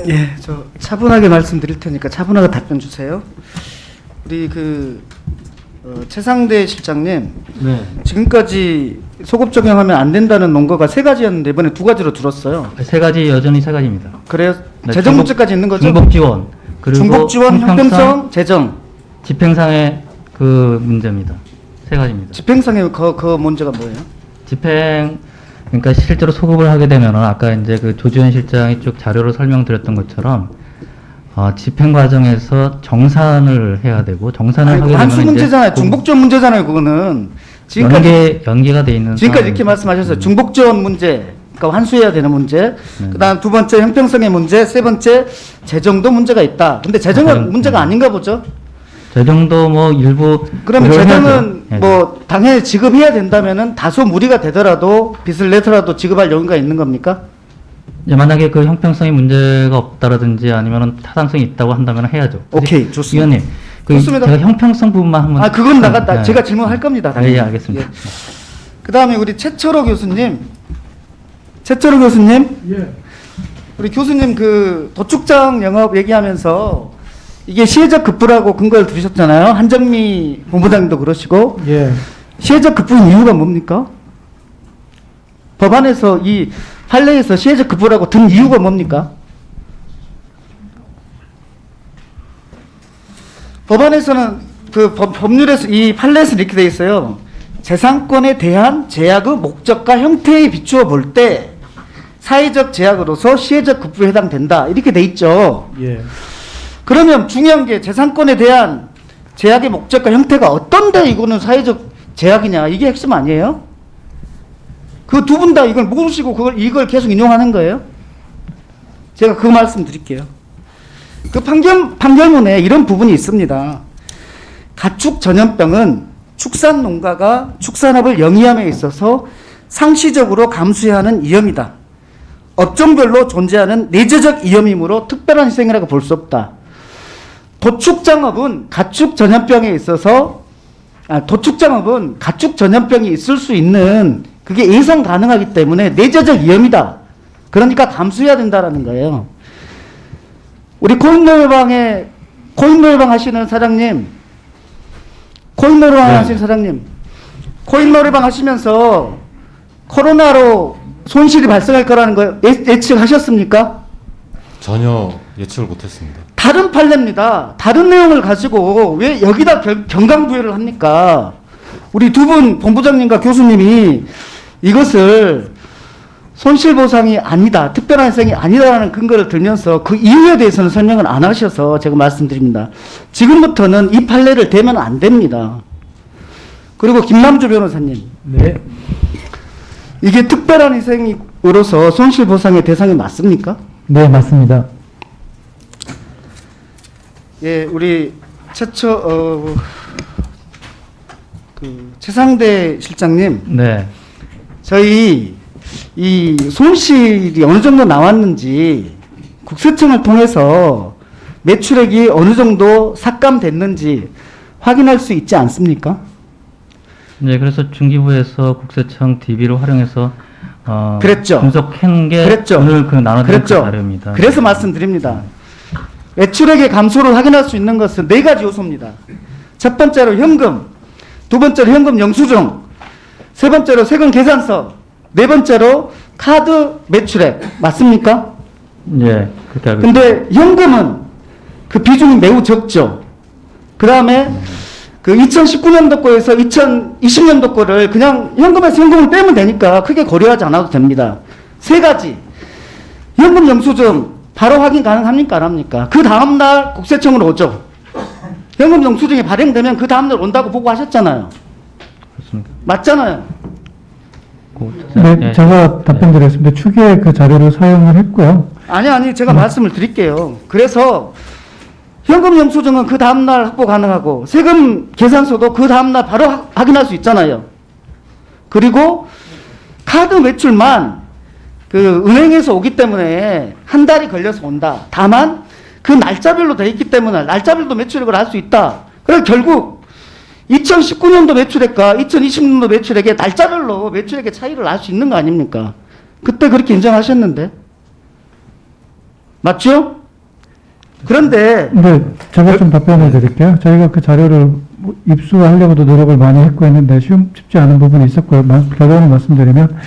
예, 저 차분하게 말씀드릴 테니까 차분하게 답변 주세요. 우리 최상대 실장님, 네. 지금까지 소급 적용하면 안 된다는 논거가 세 가지였는데 이번에 두 가지로 들었어요. 세 가지 여전히 세 가지입니다. 그래요? 네, 재정 문제까지 있는 거죠? 중복 지원, 그리고 중복 지원, 형평성, 재정. 집행상의 그 문제입니다. 세 가지입니다. 집행상의 그 문제가 뭐예요? 집행, 그러니까 실제로 소급을 하게 되면은 아까 이제 그 조지현 실장이 쭉 자료로 설명드렸던 것처럼 집행 과정에서 정산을 해야 되고 정산을 하게 되면 환수 문제잖아요. 중복 지원 문제잖아요. 그거는 지금까지 연계가 돼 있는 지금까지 이렇게 말씀하셨어요. 중복 지원 문제, 그러니까 환수해야 되는 문제. 그다음 두 번째 형평성의 문제, 세 번째 재정도 문제가 있다. 근데 재정은 문제가 아닌가 보죠. 재정도 뭐 일부 그러면 재정은 해야죠. 뭐 당연히 지급해야 된다면은 다소 무리가 되더라도 빚을 내더라도 지급할 여유가 있는 겁니까? 만약에 그 형평성의 문제가 없다라든지 아니면 타당성이 있다고 한다면 해야죠. 오케이, 좋습니다. 위원님, 좋습니다. 제가 형평성 부분만 한번 그건 나갔다. 네. 제가 질문할 겁니다. 예, 알겠습니다. 예. 그다음에 우리 최철호 교수님. 최철호 교수님. 예. 우리 교수님 그 도축장 영업 얘기하면서 이게 시혜적 급부라고 근거를 들으셨잖아요. 한정미 본부장님도 그러시고. 예. 시혜적 급부인 이유가 뭡니까? 법안에서 이 판례에서 시혜적 급부라고 든 이유가 뭡니까? 법안에서는 그 법률에서 이 판례에서 이렇게 돼 있어요. 재산권에 대한 제약의 목적과 형태에 비추어 볼 때 사회적 제약으로서 시혜적 급부에 해당된다. 이렇게 돼 있죠. 예. 그러면 중요한 게 재산권에 대한 제약의 목적과 형태가 어떤데 이거는 사회적 제약이냐. 이게 핵심 아니에요? 그 두 분 다 이걸 모르시고 이걸 계속 인용하는 거예요? 제가 그 말씀 드릴게요. 그 판결문에 이런 부분이 있습니다. 가축 전염병은 축산 농가가 축산업을 영위함에 있어서 상시적으로 감수해야 하는 위험이다. 업종별로 존재하는 내재적 위험이므로 특별한 희생이라고 볼 수 없다. 도축장업은 가축 전염병에 있어서 도축장업은 가축 전염병이 있을 수 있는 그게 예상 가능하기 때문에 내재적 위험이다. 그러니까 감수해야 된다라는 거예요. 우리 코인 노래방 하시는 사장님, 코인 노래방 하시는 사장님, 코인 노래방 하시면서 코로나로 손실이 발생할 거라는 거 예측하셨습니까? 전혀 예측을 못했습니다. 다른 판례입니다. 다른 내용을 가지고 왜 여기다 경강부여를 합니까? 우리 두 분 본부장님과 교수님이 이것을 손실보상이 아니다, 특별한 희생이 아니다라는 근거를 들면서 그 이유에 대해서는 설명을 안 하셔서 제가 말씀드립니다. 지금부터는 이 판례를 대면 안 됩니다. 그리고 김남주 변호사님. 네. 이게 특별한 희생으로서 손실보상의 대상이 맞습니까? 네, 맞습니다. 예, 우리 최상대 실장님. 네. 저희 이 손실이 어느 정도 나왔는지 국세청을 통해서 매출액이 어느 정도 삭감됐는지 확인할 수 있지 않습니까? 네, 그래서 중기부에서 국세청 DB를 활용해서 그랬죠. 분석한 게 그랬죠. 오늘 그 나눠드린 그 그랬죠. 자료입니다. 그래서 말씀드립니다. 매출액의 감소를 확인할 수 있는 것은 네 가지 요소입니다. 첫 번째로 현금, 두 번째로 현금 영수증, 세 번째로 세금 계산서, 네 번째로 카드 매출액. 맞습니까? 네, 그렇게 알고 근데 현금은 그 비중이 매우 적죠. 그 다음에 그 2019년도 거에서 2020년도 거를 그냥 현금에서 현금을 빼면 되니까 크게 고려하지 않아도 됩니다. 세 가지. 현금 영수증 바로 확인 가능합니까? 안 합니까? 그 다음날 국세청으로 오죠. 현금 영수증이 발행되면 그 다음날 온다고 보고하셨잖아요. 그렇습니까? 맞잖아요. 네, 제가 답변드렸습니다. 추기에 그 자료를 사용을 했고요. 아니, 제가 말씀을 드릴게요. 그래서 현금 영수증은 그 다음날 확보 가능하고 세금 계산서도 그 다음날 바로 확인할 수 있잖아요. 그리고 카드 매출만 그 은행에서 오기 때문에 한 달이 걸려서 온다. 다만 그 날짜별로 돼 있기 때문에 날짜별로 매출액을 알 수 있다. 그래서 결국 2019년도 매출액과 2020년도 매출액의 날짜별로 매출액의 차이를 알 수 있는 거 아닙니까? 그때 그렇게 인정하셨는데. 맞죠? 그런데 근데 제가 좀 답변을 드릴게요. 저희가 그 자료를 입수하려고도 노력을 많이 했고 했는데 쉽지 않은 부분이 있었고요. 결론을 말씀드리면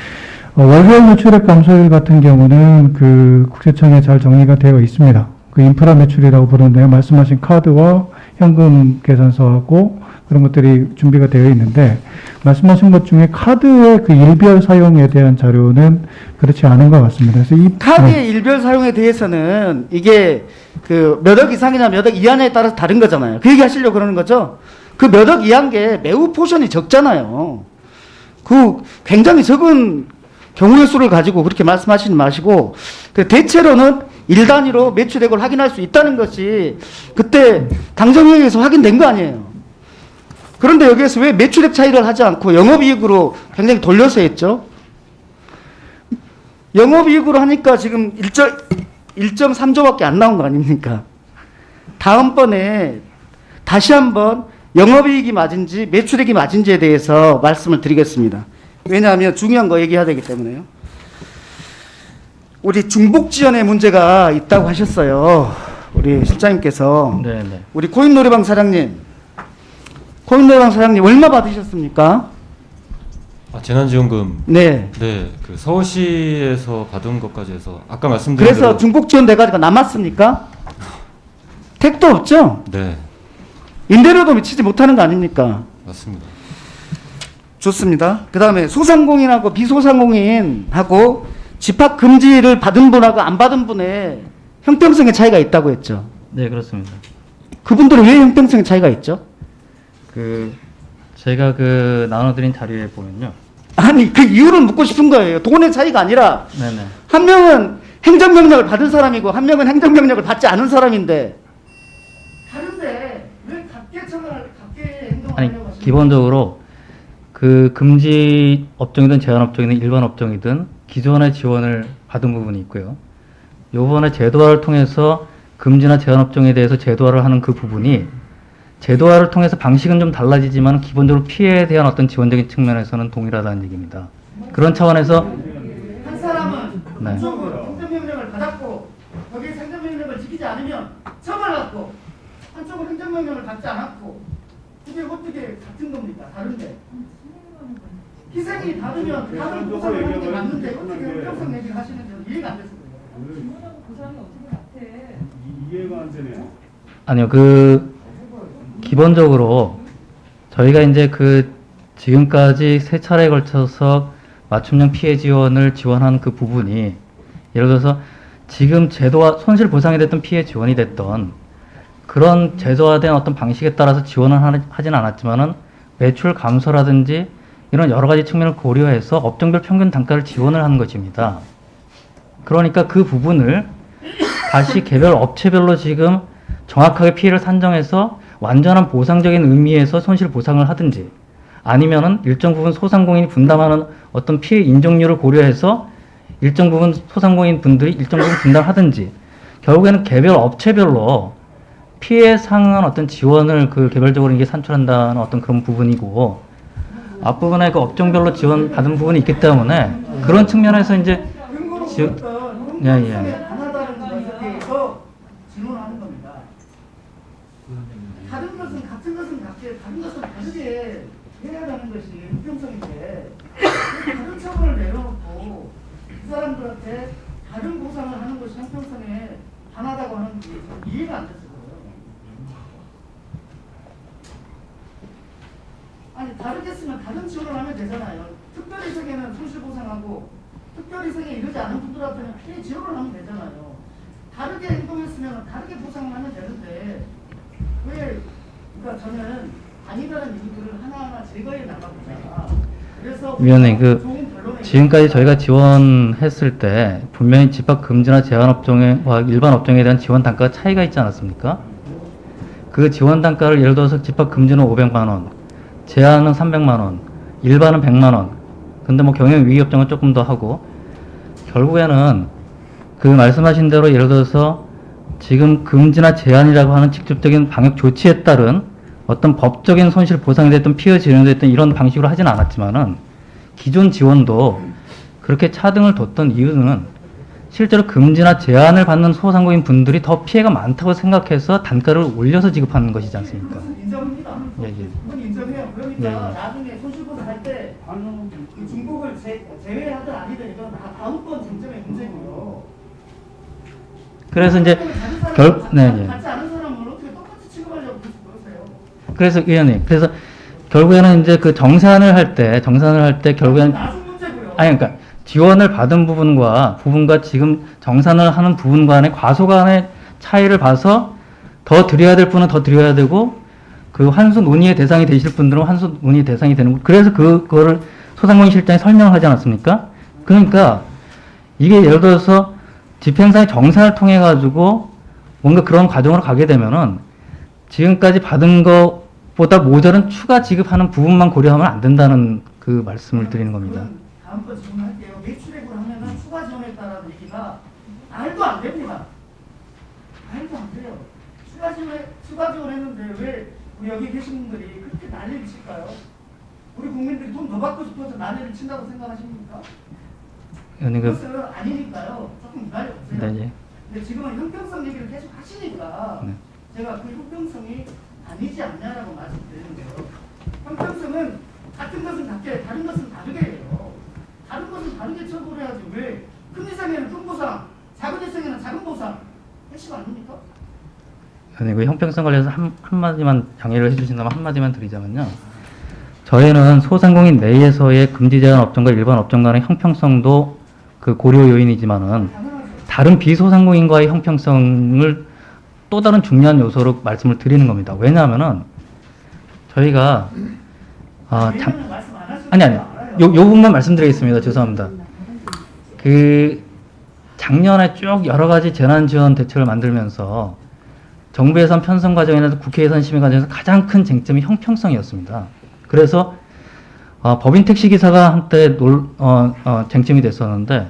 월별 매출액 감소율 같은 경우는 그 국세청에 잘 정리가 되어 있습니다. 그 인프라 매출이라고 부르는데요. 말씀하신 카드와 현금 계산서하고 그런 것들이 준비가 되어 있는데 말씀하신 것 중에 카드의 그 일별 사용에 대한 자료는 그렇지 않은 것 같습니다. 그래서 이 카드의 일별 사용에 대해서는 이게 그 몇 억 이상이나 몇 억 이하냐에 따라서 다른 거잖아요. 그 얘기 하시려고 그러는 거죠? 그 몇 억 이하인 게 매우 포션이 적잖아요. 그 굉장히 적은 경우의 수를 가지고 그렇게 말씀하시지 마시고 그 대체로는 1단위로 매출액을 확인할 수 있다는 것이 그때 당정회의에서 확인된 거 아니에요. 그런데 여기에서 왜 매출액 차이를 하지 않고 영업이익으로 굉장히 돌려서 했죠? 영업이익으로 하니까 지금 1.3조밖에 안 나온 거 아닙니까? 다음번에 다시 한번 영업이익이 맞은지 매출액이 맞은지에 대해서 말씀을 드리겠습니다. 왜냐하면 중요한 거 얘기해야 되기 때문에요. 우리 중복 지원의 문제가 있다고 하셨어요. 우리 실장님께서. 네네. 우리 코인 노래방 사장님 얼마 받으셨습니까? 재난지원금. 네. 네, 그 서울시에서 받은 것까지 해서 아까 말씀드린 그래서 대로. 중복 지원 돼가지고 남았습니까? 택도 없죠? 네, 임대료도 미치지 못하는 거 아닙니까? 맞습니다. 좋습니다. 그 다음에 소상공인하고 비소상공인하고 집합 금지를 받은 분하고 안 받은 분의 형평성의 차이가 있다고 했죠. 네, 그렇습니다. 그분들은 왜 형평성의 차이가 있죠? 제가 그 나눠드린 자료에 보면요. 아니 그 이유를 묻고 싶은 거예요. 돈의 차이가 아니라 네네. 한 명은 행정명령을 받은 사람이고 한 명은 행정명령을 받지 않은 사람인데 다른데 왜 각계 행동을 아니, 하려고 하시는 기본적으로 그 금지 업종이든 제한 업종이든 일반 업종이든 기존의 지원을 받은 부분이 있고요. 요번에 제도화를 통해서 금지나 제한 업종에 대해서 제도화를 하는 그 부분이 제도화를 통해서 방식은 좀 달라지지만 기본적으로 피해에 대한 어떤 지원적인 측면에서는 동일하다는 얘기입니다. 그런 차원에서 한 사람은 네. 한쪽은 행정명령을 받았고 거기에 행정명령을 지키지 않으면 처벌받고 한쪽은 행정명령을 받지 않았고 이게 어떻게 같은 겁니까? 다른데 희생이 다르면 다른 보상을 하는 게 맞는데 어떻게 형평성 얘기를 하시는지 이해가 안 돼서 그래요. 보상이 어떻게 같아? 이해가 안 되네요. 아니요, 기본적으로 저희가 이제 지금까지 세 차례에 걸쳐서 맞춤형 피해 지원을 지원한 그 부분이 예를 들어서 지금 제도화 손실 보상이 됐던 피해 지원이 됐던 그런 제도화된 어떤 방식에 따라서 지원을 하진 않았지만은 매출 감소라든지 이런 여러 가지 측면을 고려해서 업종별 평균 단가를 지원을 하는 것입니다. 그러니까 그 부분을 다시 개별 업체별로 지금 정확하게 피해를 산정해서 완전한 보상적인 의미에서 손실 보상을 하든지 아니면은 일정 부분 소상공인이 분담하는 어떤 피해 인정률을 고려해서 일정 부분 소상공인 분들이 일정 부분 분담하든지 결국에는 개별 업체별로 피해 상응한 어떤 지원을 개별적으로 이게 산출한다는 어떤 그런 부분이고 앞부분에 그 업종별로 지원 받은 부분이 있기 때문에 그런 측면에서 이제 예. 하나다는 것에 대해서 질문하는 겁니다. 다른 것은 같은 것은 같게 다른 것은 다르게 해야 하는 것이 형평성인데 다른 처벌을 내려놓고 그 사람들한테 다른 보상을 하는 것이 형평성에 반하다고 하는 게 이해가 안 됐어요. 아니 다르게 쓰면 다른 지원을 하면 되잖아요. 특별희생에는 손실보상하고 특별희생에 이르지 않은 분들한테는 피해 지원을 하면 되잖아요. 다르게 행동했으면 다르게 보상을 하면 되는데 왜 그러니까 저는 아니라는 얘기들을 하나하나 제거해 나가보자. 그래서 위원님, 좋은 결론을 지금까지 저희가 지원했을 때 분명히 집합 금지나 제한 업종과 일반 업종에 대한 지원 단가가 차이가 있지 않았습니까? 그 지원 단가를 예를 들어서 집합 금지는 500만 원, 제한은 300만 원, 일반은 100만 원. 근데 뭐 경영 위기 업종은 조금 더 하고 결국에는 그 말씀하신 대로 예를 들어서 지금 금지나 제한이라고 하는 직접적인 방역 조치에 따른 어떤 법적인 손실 보상이 됐든 피해 진행이 됐든 이런 방식으로 하진 않았지만은 기존 지원도 그렇게 차등을 뒀던 이유는 실제로 금지나 제한을 받는 소상공인 분들이 더 피해가 많다고 생각해서 단가를 올려서 지급하는 것이지 않습니까? 그것은 인정합니다. 예, 예. 그건 인정해요. 그러니까 예, 예. 나중에 손실보상 할때 그 중국을 제외하든 아니든 이건 다 다음번 쟁점의 문제고요. 그래서 이제 네, 예. 같이 아는 사람을 어떻게 똑같이 취급하려고 그러세요? 그래서 의원님, 그래서 결국에는 이제 그 정산을 할 때 결국에는 나중 문제고요. 아니 그러니까 지원을 받은 부분과 지금 정산을 하는 부분 간의 과소간의 차이를 봐서 더 드려야 될 분은 더 드려야 되고 그 환수 논의의 대상이 되실 분들은 환수 논의 대상이 되는 거. 그래서 그거를 소상공인 실장이 설명을 하지 않았습니까? 그러니까 이게 예를 들어서 집행사의 정산을 통해 가지고 뭔가 그런 과정으로 가게 되면은 지금까지 받은 것보다 모자른 추가 지급하는 부분만 고려하면 안 된다는 그 말씀을 드리는 겁니다. 그건 다음번 질문할게요. 매출액으로 하면은 추가 지원했다라는 얘기가 말도 안 됩니다. 말도 안 돼요. 추가 지원했는데 왜 우리 여기 계신 분들이 그렇게 난리를 칠까요? 우리 국민들이 돈 더 받고 싶어서 난리를 친다고 생각하십니까? 의원님 그 그것은 아니니까요. 조금 기다려보세요. 네, 예. 근데 지금은 형평성 얘기를 계속 하시니까 네. 제가 그 형평성이 아니지 않냐라고 말씀드리는 거예요. 형평성은 같은 것은 같게 다른 것은 다르게 해요. 다른 것은 다르게 처벌해야지 왜 큰 이상에는 큰 보상, 작은 이상에는 작은 보상 핵심 아닙니까? 아니, 그 형평성 관련해서 한마디만 장애를 해주신다면 한마디만 드리자면요. 저희는 소상공인 내에서의 금지 제한 업종과 일반 업종 간의 형평성도 그 고려 요인이지만은 당연하죠. 다른 비소상공인과의 형평성을 또 다른 중요한 요소로 말씀을 드리는 겁니다. 왜냐하면은 저희가 왜냐면 말씀 안 하시는 아니 거 알아요. 요 부분만 말씀드리겠습니다. 죄송합니다. 그 작년에 쭉 여러 가지 재난 지원 대책을 만들면서 정부 예산 편성 과정이나 국회 예산 심의 과정에서 가장 큰 쟁점이 형평성이었습니다. 그래서 법인 택시 기사가 한때 쟁점이 됐었는데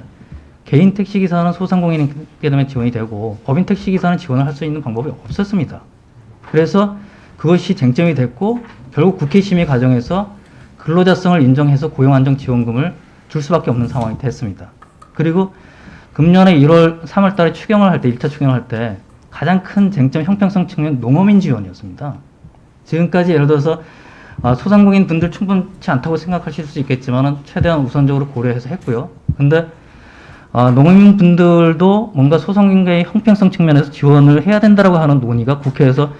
개인 택시 기사는 소상공인이기 때문에 지원이 되고 법인 택시 기사는 지원을 할 수 있는 방법이 없었습니다. 그래서 그것이 쟁점이 됐고 결국 국회 심의 과정에서 근로자성을 인정해서 고용안정지원금을 줄 수밖에 없는 상황이 됐습니다. 그리고 금년에 1월, 3월 달에 추경을 할 때, 1차 추경을 할 때 가장 큰 쟁점 형평성 측면 농어민 지원이었습니다. 지금까지 예를 들어서 소상공인 분들 충분치 않다고 생각하실 수 있겠지만 최대한 우선적으로 고려해서 했고요. 근데 농어민 분들도 뭔가 소상공인의 형평성 측면에서 지원을 해야 된다라고 하는 논의가 국회에서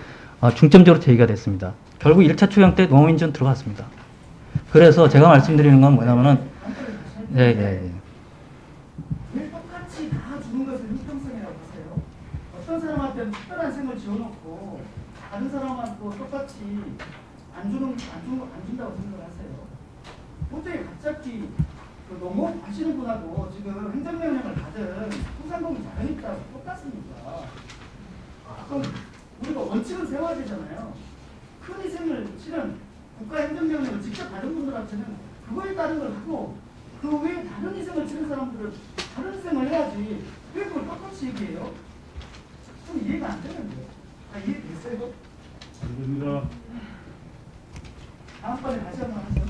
중점적으로 제기가 됐습니다. 결국 1차 추경 때 농어민 지원 들어갔습니다. 그래서 제가 말씀드리는 건 뭐냐면은 예. 왜 똑같이 다 주는 것을 형평성이라고 하세요? 어떤 사람한테는 특별한 생을 지어놓고 다른 사람한테 똑같이 안 준다고 생각을 하세요? 어떻게 갑자기 그 농업 하시는 분하고 지금 행정명령을 받은 소상공인 자영업자하고 똑같습니까? 그럼 우리가 원칙을 세워야 되잖아요. 큰 희생을 치른 국가 행정명령을 직접 받은 분들한테는 그거에 따른 걸 하고 그 외에 다른 희생을 치른 사람들은 다른 희생을 해야지 왜 그걸 똑같이 얘기해요? 좀 이해가 안 되는데요. 이해됐어요? 안 됩니다. 다음번에 다시 한번 하죠.